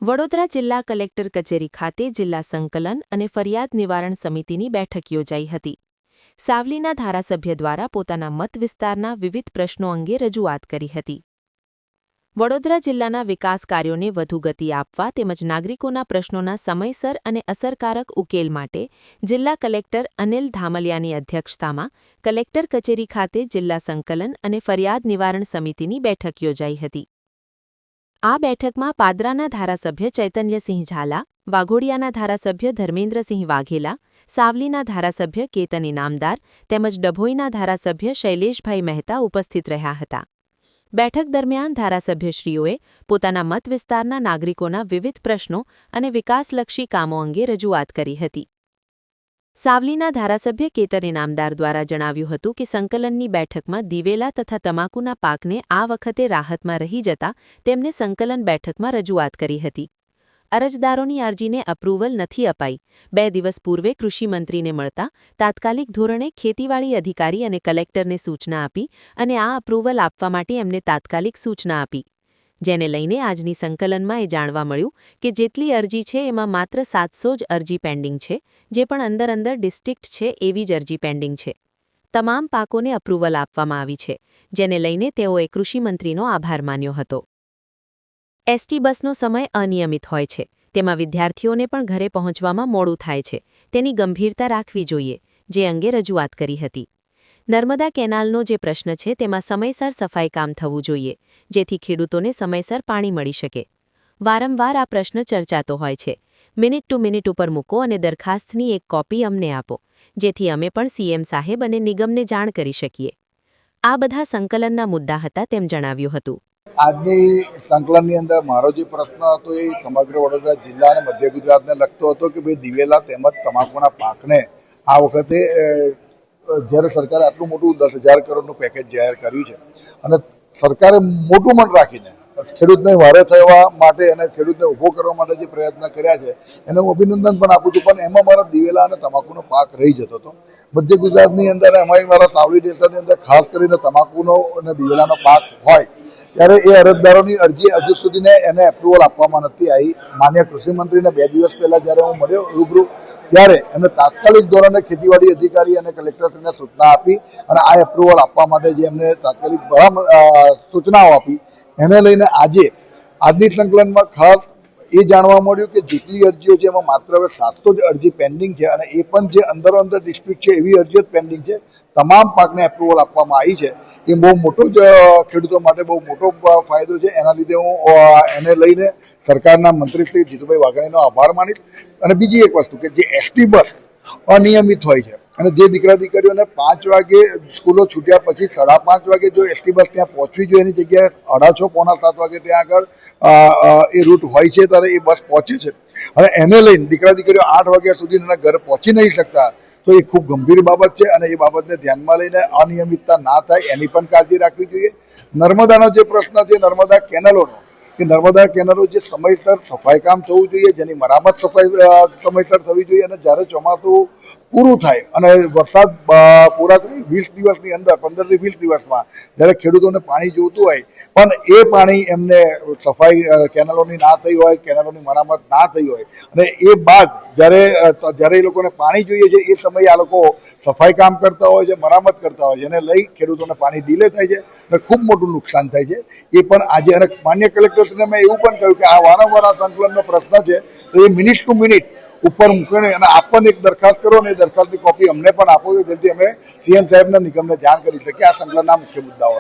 વડોદરા જિલ્લા કલેક્ટર કચેરી ખાતે જિલ્લા સંકલન અને ફરિયાદ નિવારણ સમિતિની બેઠક યોજાઈ હતી. સાવલીના ધારાસભ્ય દ્વારા પોતાના મત વિસ્તારના વિવિધ પ્રશ્નો અંગે રજૂઆત કરી હતી. વડોદરા જિલ્લાના વિકાસ કાર્યોને વધુ ગતિ આપવા તેમજ નાગરિકોના પ્રશ્નોના સમયસર અને અસરકારક ઉકેલ માટે જિલ્લા કલેક્ટર અનિલ ધામલિયાની અધ્યક્ષતામાં કલેક્ટર કચેરી ખાતે જિલ્લા સંકલન અને ફરિયાદ નિવારણ સમિતિની બેઠક યોજાઈ હતી. આ બેઠકમાં પાદરાના ધારાસભ્ય ચૈતન્યસિંહ ઝાલા, વાઘોડિયાના ધારાસભ્ય ધર્મેન્દ્રસિંહ વાઘેલા, સાવલીના ધારાસભ્ય કેતન ઇનામદાર તેમજ ડભોઈના ધારાસભ્ય શૈલેષભાઈ મહેતા ઉપસ્થિત રહ્યા હતા. બેઠક દરમિયાન ધારાસભ્યશ્રીઓએ પોતાના મત વિસ્તારના નાગરિકોના વિવિધ પ્રશ્નો અને વિકાસલક્ષી કામો અંગે રજૂઆત કરી હતી. સાવલીના ધારાસભ્ય કેતન ઇનામદાર દ્વારા જણાવ્યું હતું કે સંકલનની બેઠકમાં દિવેલા તથા તમાકુના પાકને આ વખતે રાહતમાં રહી જતા તેમને સંકલન બેઠકમાં રજૂઆત કરી હતી. અરજદારોની અરજીને અપ્રુવલ નથી અપાઈ. 2 દિવસ પૂર્વે કૃષિમંત્રીને મળતા તાત્કાલિક ધોરણે ખેતીવાડી અધિકારી અને કલેક્ટરને સૂચના આપી અને આ અપ્રુવલ આપવા માટે એમને તાત્કાલિક સૂચના આપી. જેને લઈને આજની સંકલનમાં એ જાણવા મળ્યું કે જેટલી અરજી છે એમાં માત્ર 700 જ અરજી પેન્ડિંગ છે, જે પણ અંદર ડિસ્ટ્રિક્ટ છે એવી જ અરજી પેન્ડિંગ છે. તમામ પાકોને અપ્રુવલ આપવામાં આવી છે, જેને લઈને તેઓએ કૃષિમંત્રીનો આભાર માન્યો હતો. એસટી બસનો સમય અનિયમિત હોય છે, તેમાં વિદ્યાર્થીઓને પણ ઘરે પહોંચવામાં મોડું થાય છે. તેની ગંભીરતા રાખવી જોઈએ, જે અંગે રજૂઆત કરી હતી. નર્મદા કેનાલનો જે પ્રશ્ન છે તેમાં સમયસર સફાઈ કામ થવું જોઈએ, જેથી ખેડૂતોને સમયસર પાણી મળી શકે. વારંવાર આ પ્રશ્ન ચર્ચાતો હોય છે. મિનિટ ટુ મિનિટ ઉપર મૂકો અને દરખાસ્તની એક કોપી અમને આપો, જેથી અમે પણ સીએમ સાહેબ અને નિગમને જાણ કરી શકીએ. આ બધા સંકલનના મુદ્દા હતા તેમ જણાવ્યું હતું. આજની સંકલનની અંદર મારો જે પ્રશ્ન હતો એ સમગ્ર વડોદરા જિલ્લા અને મધ્ય ગુજરાતને લગતો હતો કે ભાઈ દિવેલા તેમજ તમાકુના પાકને આ વખતે જ્યારે સરકારે આટલું મોટું 10,000 કરોડનું પેકેજ જાહેર કર્યું છે અને સરકારે મોટું મન રાખીને ખેડૂતને વારે થવા માટે અને ખેડૂતને ઊભો કરવા માટે જે પ્રયત્ન કર્યા છે એને હું અભિનંદન પણ આપું છું. પણ એમાં મારા દિવેલા અને તમાકુનો પાક રહી જતો હતો. મધ્ય ગુજરાતની અંદર એમાંય મારા સાવલી દેશની અંદર ખાસ કરીને તમાકુનો અને દિવેલાનો પાક હોય ત્યારે એ અરજદારોની અરજી હજુ સુધીને એને એપ્રુવલ આપવામાં નથી આવી. માન્ય કૃષિમંત્રીને 2 દિવસ પહેલાં જ્યારે હું મળ્યો રૂબરૂ ત્યારે એમને તાત્કાલિક ધોરણે ખેતીવાડી અધિકારી અને કલેક્ટરશ્રીને સૂચના આપી અને આ એપ્રુવલ આપવા માટે જે એમને તાત્કાલિક સૂચનાઓ આપી એને લઈને આજની સંકલનમાં ખાસ એ જાણવા મળ્યું કે જેટલી અરજીઓ છે એમાં માત્ર હવે 700 જ અરજી પેન્ડિંગ છે અને એ પણ જે અંદર ડિસ્પ્યુટ છે એવી અરજીઓ જ પેન્ડિંગ છે. તમામ પાકને એપ્રુવલ આપવામાં આવી છે. એ બહુ મોટો જ ખેડૂતો માટે બહુ મોટો ફાયદો છે. એના લીધે હું એને લઈને સરકારના મંત્રી શ્રી જીતુભાઈ વાઘાણીનો આભાર માનીશ. અને બીજી એક વસ્તુ કે જે એસટી બસ અનિયમિત હોય છે અને જે દીકરા દીકરીઓને 5 વાગે સ્કૂલો છૂટ્યા પછી 5:30 વાગે જો એસટી બસ ત્યાં પહોંચવી જોઈએ એની જગ્યાએ 6:30 પોણા 7 વાગે ત્યાં આગળ એ રૂટ હોય છે ત્યારે એ બસ પહોંચે છે અને એને લઈને દીકરા દીકરીઓ 8 વાગ્યા સુધી એના ઘરે પહોંચી નહીં શકતા. તો એ ખૂબ ગંભીર બાબત છે અને એ બાબતને ધ્યાનમાં લઈને અનિયમિતતા ના થાય એની પણ કાળજી રાખવી જોઈએ. નર્મદાનો જે પ્રશ્ન છે નર્મદા કેનાલોનો, કે નર્મદા કેનાલો જે સમયસર સફાઈ કામ થવું જોઈએ, જેની મરામત સમયસર થવી જોઈએ અને જ્યારે ચોમાસું પૂરું થાય અને વરસાદ પૂરા થઈ 20 દિવસની અંદર 15 થી 20 દિવસમાં જ્યારે ખેડૂતોને પાણી જોઈતું હોય પણ એ પાણી એમને સફાઈ કેનાલોની ના થઈ હોય, કેનાલોની મરામત ના થઈ હોય અને એ બાદ જ્યારે એ લોકોને પાણી જોઈએ છે એ સમયે આ લોકો સફાઈ કામ કરતા હોય છે, મરામત કરતા હોય છે, એને લઈ ખેડૂતોને પાણી ડીલે થાય છે અને ખૂબ મોટું નુકસાન થાય છે. એ પણ આજે અને માન્ય કલેક્ટરશ્રીને મેં એવું પણ કહ્યું કે આ વારંવાર આ સંકલનનો પ્રશ્ન છે તો એ મિનિટ ટુ મિનિટ ઉપર મૂકીને અને આપ પણ એક દરખાસ્ત કરો અને એ દરખાસ્તની કોપી અમને પણ આપો, જેથી અમે સીએમ સાહેબના નિગમને જાણ કરી શકીએ. આ સંકલનના મુખ્ય મુદ્દાઓ